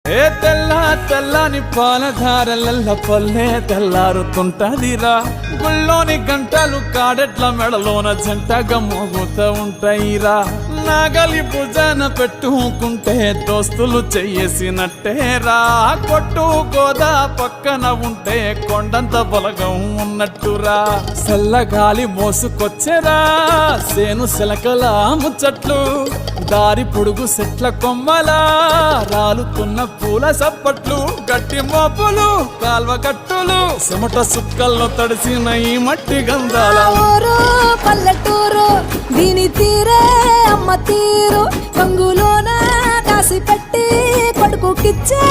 ఏ తెల్ల తెల్లని పాలధారలల్ల పల్లె తెల్లారుతుంటదిరా గుళ్ళోని గంటలు కాడెట్ల మెడలోన జంటగా మోగుతూ ఉంటాయిరా నాగలి భుజాన పెట్టుకుంటే దోస్తులు చెయ్యేసినట్టేరా కొట్టు గోదా పక్కన ఉంటే కొండంత బలగం ఉన్నట్టురా చల్లగాలి మోసుకొచ్చెరా సేను శిలకల ముచ్చట్లు దారి పొడుగు చెట్ల కొమ్మలా రాలుతున్న పూల సప్పట్లు గట్టి మోపులు కాల్వ కట్టులు చెమట సుక్కల్లో తడిసిన ఈ మట్టి గంధాల పల్లెటూరు దీని తీరే అమ్మ తీరు కంగులోన కాసి పెట్టి కొడుకుకిచ్చే